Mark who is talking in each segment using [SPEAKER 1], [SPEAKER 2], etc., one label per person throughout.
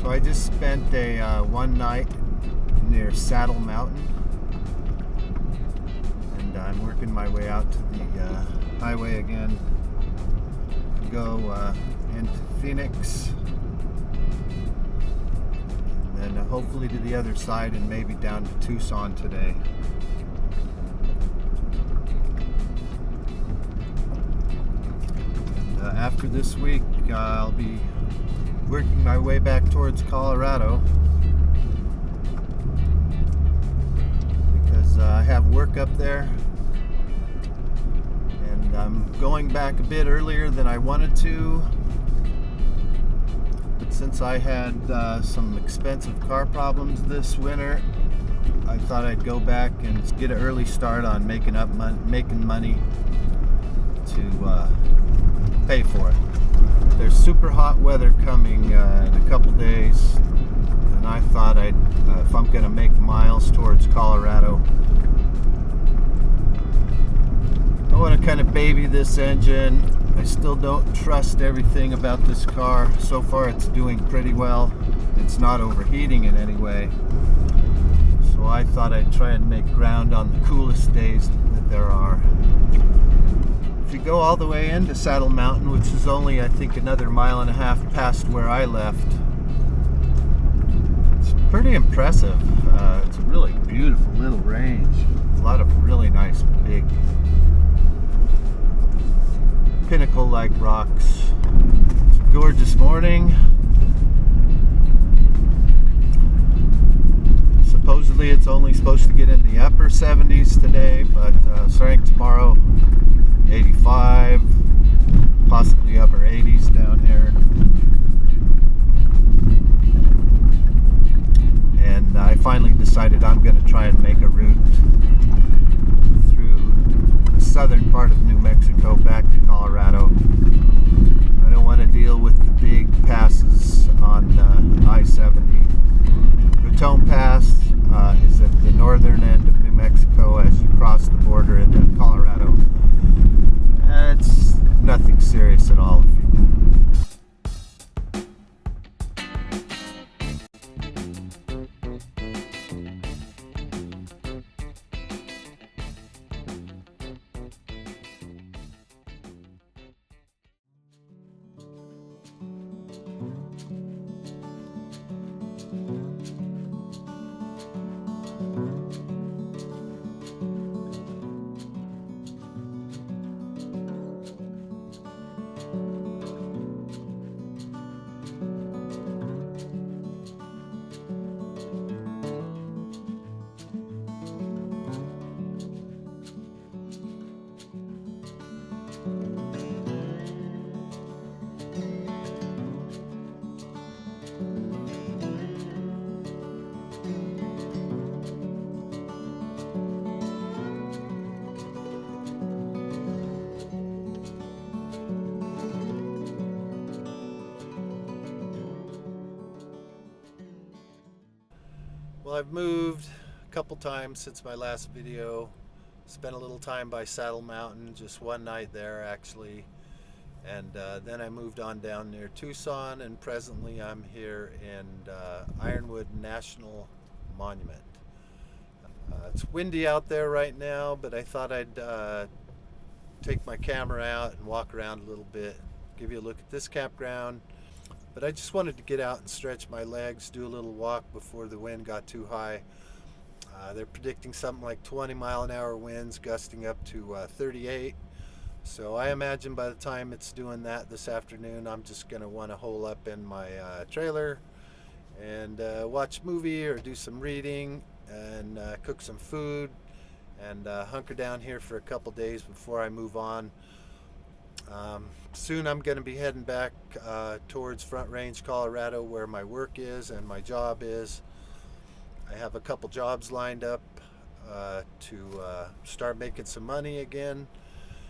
[SPEAKER 1] So I just spent a one night near Saddle Mountain, and I'm working my way out to the highway again to go into Phoenix, and then hopefully to the other side and maybe down to Tucson today. After this week, I'll be working my way back towards Colorado because I have work up there, and I'm going back a bit earlier than I wanted to, but since I had some expensive car problems this winter, I thought I'd go back and get an early start on making money to pay for it. There's super hot weather coming in a couple days, and I thought if I'm going to make miles towards Colorado, I want to kind of baby this engine. I still don't trust everything about this car. So far it's doing pretty well. It's not overheating in any way. So I thought I'd try and make ground on the coolest days that there are. If you go all the way into Saddle Mountain, which is only, I think, another 1.5 miles past where I left, it's pretty impressive. It's a really beautiful little range. A lot of really nice, big, pinnacle-like rocks. It's a gorgeous morning. Supposedly it's only supposed to get in the upper 70s today, but starting tomorrow, 85, possibly upper 80s down here. And I finally decided I'm going to try and make a route through the southern part of New Mexico back to Colorado. I don't want to deal with the big passes on I-70. Raton Pass is at the northern end of New Mexico as you cross the border into Colorado. It's nothing serious at all. Well, I've moved a couple times since my last video. Spent a little time by Saddle Mountain, just one night there actually, and then I moved on down near Tucson, and presently I'm here in Ironwood National Monument. It's windy out there right now, but I thought I'd take my camera out and walk around a little bit, give you a look at this campground. But I just wanted to get out and stretch my legs, do a little walk before the wind got too high. They're predicting something like 20-mile-an-hour winds gusting up to 38. So I imagine by the time it's doing that this afternoon, I'm just going to want to hole up in my trailer and watch a movie or do some reading and cook some food and hunker down here for a couple days before I move on. Soon I'm going to be heading back towards Front Range, Colorado, where my work is and my job is. I have a couple jobs lined up to start making some money again.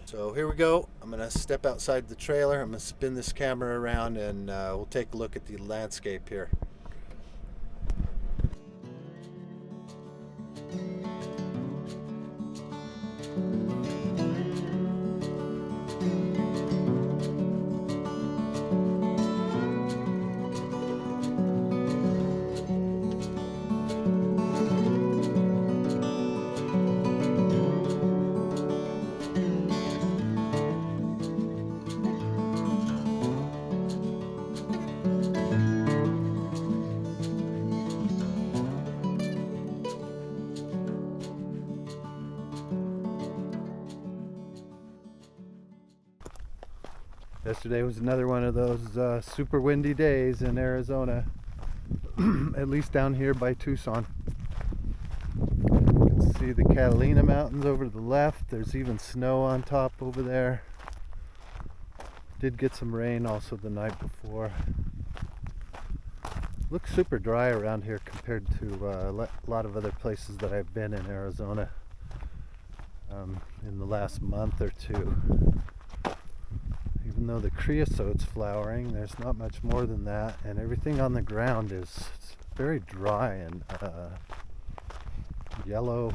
[SPEAKER 1] So here we go. I'm going to step outside the trailer. I'm going to spin this camera around, and we'll take a look at the landscape here. Yesterday was another one of those super windy days in Arizona, at least down here by Tucson. You can see the Catalina Mountains over to the left. There's even snow on top over there. Did get some rain also the night before. Looks super dry around here compared to a lot of other places that I've been in Arizona in the last month or two. Even though the creosote's flowering, there's not much more than that, and everything on the ground is very dry and yellow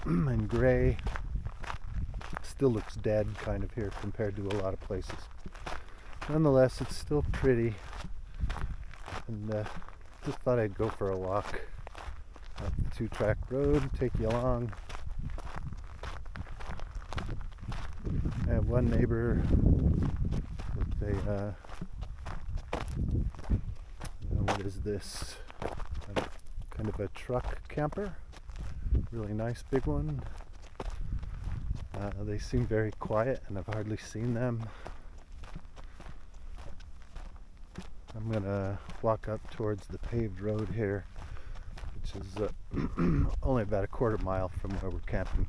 [SPEAKER 1] and gray. Still looks dead kind of here compared to a lot of places. Nonetheless, it's still pretty, and just thought I'd go for a walk up the 2-track road, take you along. I have one neighbor with a what is this? Kind of a truck camper. Really nice big one. They seem very quiet, and I've hardly seen them. I'm gonna walk up towards the paved road here, which is only about a quarter mile from where we're camping.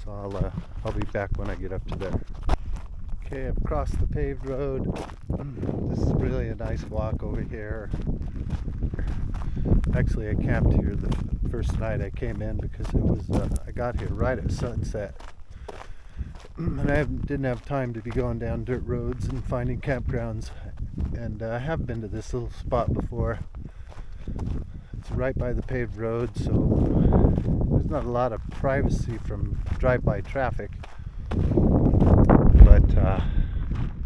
[SPEAKER 1] So I'll be back when I get up to there. Okay, I've crossed the paved road. This is really a nice walk over here. Actually, I camped here the first night I came in because it was I got here right at sunset, and I didn't have time to be going down dirt roads and finding campgrounds. And I have been to this little spot before. It's right by the paved road, so there's not a lot of privacy from drive-by traffic, but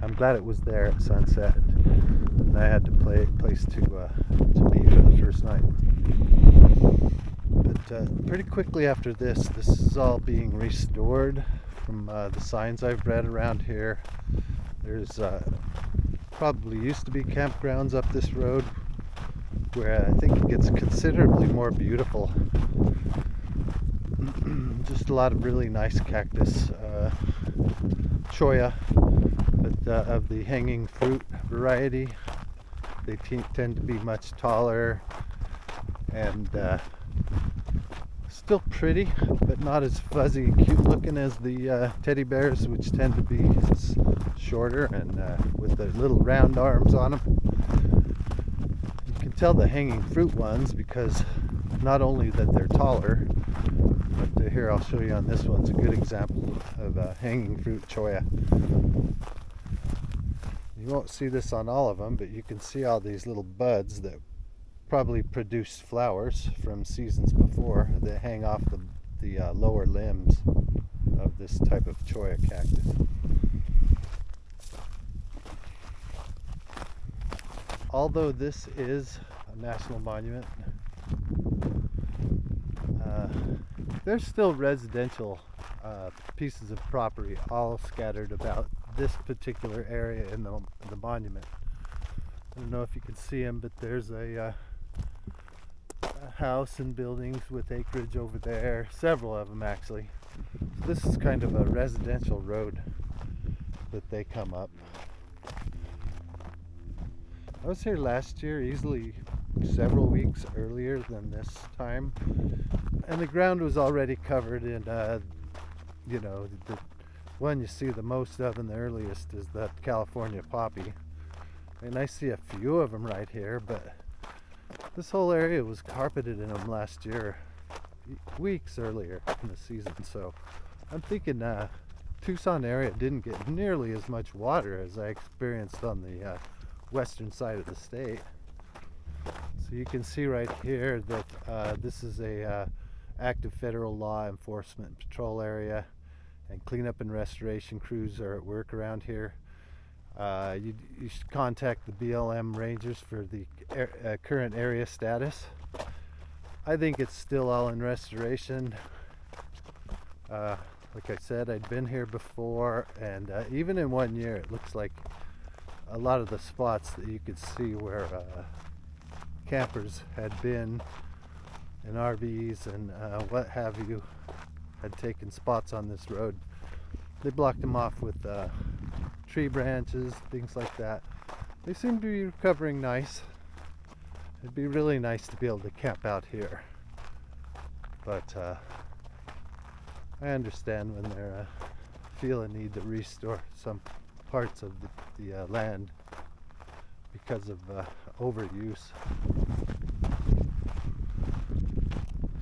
[SPEAKER 1] I'm glad it was there at sunset, and I had to place to be for the first night. But pretty quickly after this is all being restored. From the signs I've read around here, there's probably used to be campgrounds up this road where I think it gets considerably more beautiful. Just a lot of really nice cactus, cholla, but of the hanging fruit variety. They tend to be much taller and still pretty, but not as fuzzy and cute looking as the teddy bears, which tend to be shorter and with the little round arms on them. You can tell the hanging fruit ones because not only that they're taller, but here I'll show you on this one's a good example of hanging fruit cholla. You won't see this on all of them, but you can see all these little buds that probably produced flowers from seasons before that hang off the lower limbs of this type of cholla cactus. Although this is a national monument, there's still residential pieces of property all scattered about this particular area in the monument. I don't know if you can see them, but there's a house and buildings with acreage over there, several of them actually. So this is kind of a residential road that they come up. I was here last year, easily several weeks earlier than this time, and the ground was already covered in you know, the one you see the most of and the earliest is the California poppy, and I see a few of them right here, but this whole area was carpeted in them last year, weeks earlier in the season. So I'm thinking Tucson area didn't get nearly as much water as I experienced on the western side of the state. So you can see right here that this is a active federal law enforcement patrol area, and cleanup and restoration crews are at work around here. You should contact the BLM rangers for the current area status. I think it's still all in restoration. Like I said, I'd been here before, and even in 1 year it looks like a lot of the spots that you could see where campers had been, and RVs and what have you had taken spots on this road. They blocked them off with tree branches, things like that. They seem to be recovering nice. It'd be really nice to be able to camp out here, but I understand when they're feel a need to restore some parts of the land because of overuse.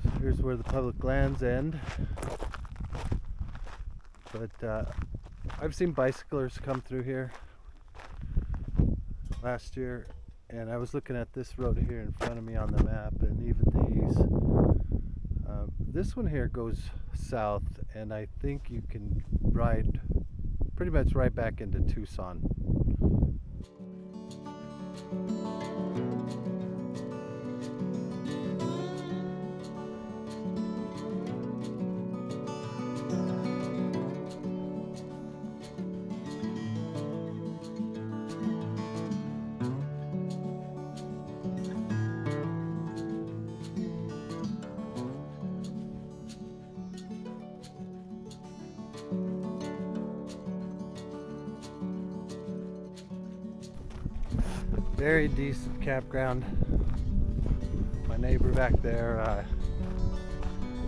[SPEAKER 1] So here's where the public lands end, but I've seen bicyclers come through here last year, and I was looking at this road here in front of me on the map, and even these. This one here goes south, and I think you can ride pretty much right back into Tucson. Very decent campground. My neighbor back there, I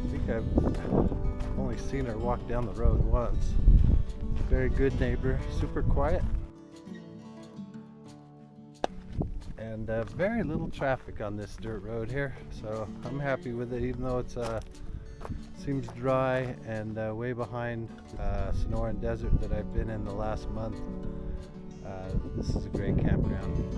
[SPEAKER 1] think I've only seen her walk down the road once. Very good neighbor, super quiet. And very little traffic on this dirt road here, so I'm happy with it, even though it's seems dry and way behind Sonoran Desert that I've been in the last month. This is a great campground.